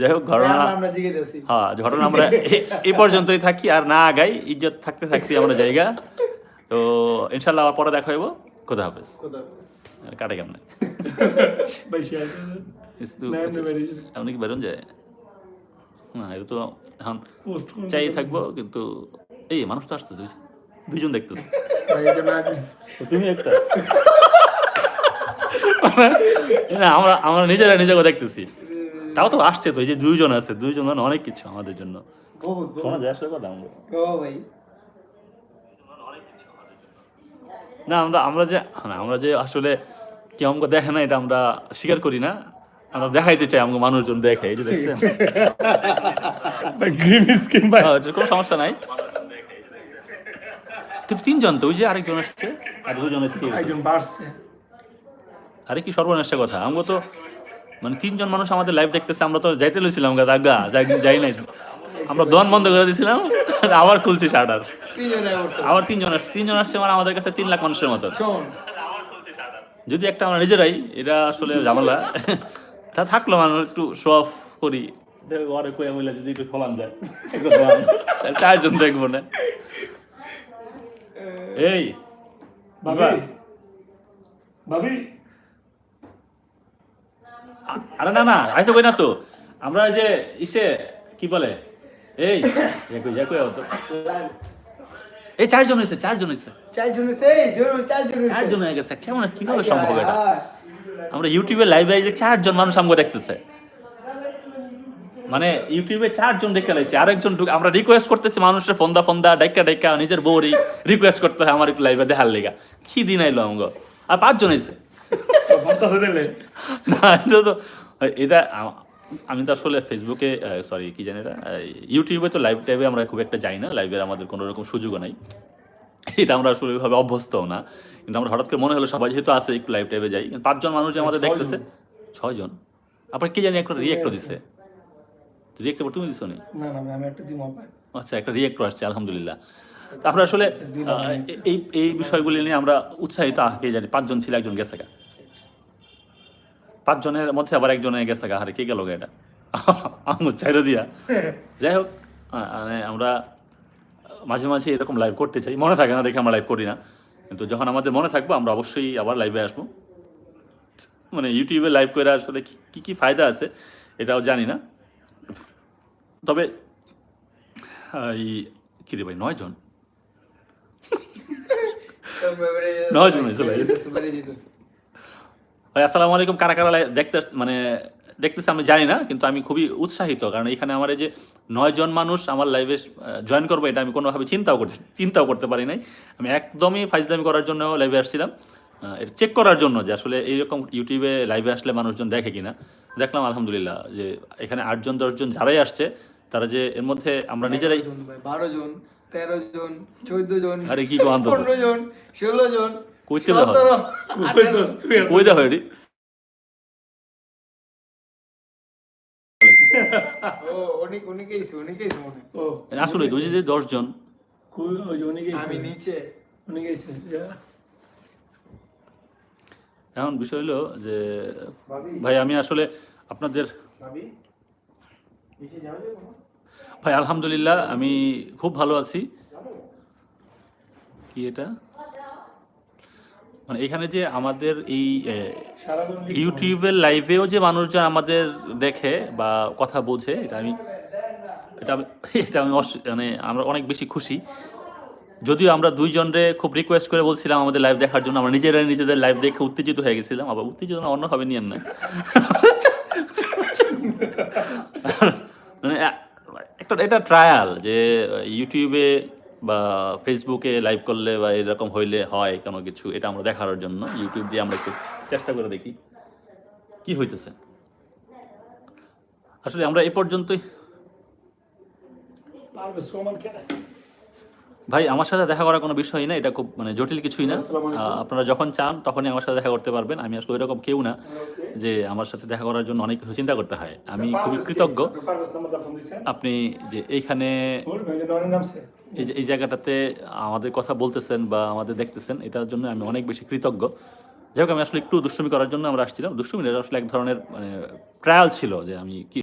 যাই হোক ঘটনা, আমরা জিজ্ঞেস হ্যাঁ ঘটনা আমরা এই পর্যন্তই থাকি, আর না আগাই, ইজ্জত থাকতে থাকতে আমরা জায়গা। তো ইনশাল্লাহ আবার পরে দেখা হইব। খোদা হাফেজ। কাটে কেমনে আপনি কি বেরোন যায় না, এটা তো এখন চাই থাকবো, কিন্তু এই মানুষ তো আসতেছে, দুইজন দেখতেছে, তুমি একটা না, আমরা নিজেরা নিজেকে দেখতেছি, তাও তো আসছে তো, এই যে দুইজন আছে, দুইজন মানে অনেক কিছু আমাদের জন্য। শোনা যায় আসলে কথা না, আমরা যে আসলে কেউ আমাকে দেখে না, এটা আমরা স্বীকার করি না, আমরা দেখাইতে চাই আমাকে মানুষজন দেখে, এই যে দেখছেন কোনো সমস্যা নাই, কিন্তু তিনজন তো, ওই যে আরেকজন আসছে আর দুজন আসছে, আরে কি সর্বনাশা কথা, আমরা তো মানে তিনজন মানুষ আমাদের লাইভ দেখতেছে, আমরা তো যাইতে লইছিলাম গা যাই নাই, আমরা দোকান বন্ধ করে দিয়েছিলাম, আবার খুলছি শাটার, আবার তিনজন আসছে মানে আমাদের কাছে 3 লাখ মানুষের মতো, যদি একটা আমরা নিজেরাই, এটা আসলে ঝামেলা, তা থাকলো মানুষ একটু শো অফ করি, ঘরে কয়ে বলে যদি একটু ফলান যায়, 4 জন দেখবো না, এই ভাবি আরে না আই তো কই না তো, আমরা যে ইসে কি বলে, এই এই 4 জন হয়েছে, 4 জন হয়ে গেছে, কেমন কিভাবে সম্ভব এটা, আমরা ইউটিউবে লাইভে 4 জন মানুষ আমাকে দেখতেছে, মানে ইউটিউবে 4 জন দেখে লাইছে, আরেকজন আমরা রিকোয়েস্ট করতেছি মানুষের ফোন্দা ডাইকা নিজের বউরই রিকোয়েস্ট করতে হয় আমার একটু লাইভে দেখার লেগা, কি দিন আইলো আমাকে, আর 5 জন হয়েছে না, এটা আমি তো আসলে ফেসবুকে সরি কি জানি এটা, ইউটিউবে তো লাইভ টাইভে আমরা খুব একটা যাই না, লাইভের আমাদের কোনো রকম সুযোগও নাই, এটা আমরা আসলে ওইভাবে অভ্যস্তও না, কিন্তু আমরা হঠাৎ করে মনে হলো সবাই যেহেতু আছে একটু লাইভ টাইভে যাই, 5 জন মানুষ যে আমাদের দেখতেছে, 6 জন, আপনার কি জানি একটা রিয়েক্টর দিছে, রিয়েক্টর তুমি দিছো নি? আচ্ছা, একটা রিয়েক্টর আসছে, আলহামদুলিল্লাহ। তারপরে আসলে এই বিষয়গুলি নিয়ে আমরা উৎসাহিত, কে জানি 5 জন ছিল, একজন গেছে গা, 5 জনের মধ্যে আবার একজনে গেছে গা, হারে কে গেল গা, এটা আঙুর চাইরো দিয়া। যাই হোক, মানে আমরা মাঝে মাঝে এরকম লাইভ করতে চাই, মনে থাকে না দেখে আমরা লাইভ করি না, কিন্তু যখন আমাদের মনে থাকবো আমরা অবশ্যই আবার লাইভে আসবো, মানে ইউটিউবে লাইভ করে আসলে কি ফায়দা আছে এটাও জানি না, তবে এই কি রে ভাই 9 জন হয়েছে ভাই। আসসালামু আলাইকুম, কারা কারা দেখতেছে আমি জানি না, কিন্তু আমি খুবই উৎসাহিত, কারণ এখানে আমার এই যে 9 জন মানুষ আমার লাইভে জয়েন করবো, এটা আমি কোনোভাবে চিন্তাও করতে পারি নাই, আমি একদমই ফাইজলামি করার জন্য লাইভে আসছিলাম, এটা চেক করার জন্য যে আসলে এইরকম ইউটিউবে লাইভে আসলে মানুষজন দেখে কিনা, দেখলাম আলহামদুলিল্লাহ যে এখানে 8 জন 10 জন যারাই আসছে, তারা যে এর মধ্যে আমরা নিজেরাই 12 জন 13 জন 14 জন, আরে কি কোন 15 জন 16 জন, কইতে হয় রে, আসলে দুই যে 10 জন, আমি নিচে এখন বিষয় হলো যে ভাই আমি আসলে আপনাদের ভাই আলহামদুলিল্লাহ আমি খুব ভালো আছি। কি এটা মানে এখানে যে আমাদের এই ইউটিউবের লাইভেও যে মানুষজন আমাদের দেখে বা কথা বোঝে, এটা আমি মানে আমরা অনেক বেশি খুশি। যদিও আমরা 2 জনরে খুব রিকোয়েস্ট করে বলছিলাম আমাদের লাইভ দেখার জন্য, আমরা নিজেদের লাইভ দেখে উত্তেজিত হয়ে গেছিলাম, আবার উত্তেজিত না অন্যভাবে নিয়েন না মানে এটা ট্রায়াল, যে ইউটিউবে বা ফেসবুকে লাইভ করলে বা এরকম হইলে হয় কোনো কিছু, এটা আমরা দেখার জন্য ইউটিউব দিয়ে আমরা একটু চেষ্টা করে দেখি কি হইতেছে। আসলে আমরা এ পর্যন্তই ভাই, আমার সাথে দেখা করার কোনো বিষয় না, এটা খুব মানে জটিল কিছুই না, আপনারা যখন চান তখনই আমার সাথে দেখা করতে পারবেন। আমি আসলে ওইরকম কেউ না যে আমার সাথে দেখা করার জন্য অনেক কিছু চিন্তা করতে হয়। আমি খুবই কৃতজ্ঞ আপনি যে এইখানে এই জায়গাটাতে আমাদের কথা বলতেছেন বা আমাদের দেখতেছেন, এটার জন্য আমি অনেক বেশি কৃতজ্ঞ। যাই হোক, আমি আসলে একটু দুষ্টুমি করার জন্য আমরা আসছিলাম, দুষ্টুমি আসলে এক ধরনের মানে ট্রায়াল ছিল যে আমি কি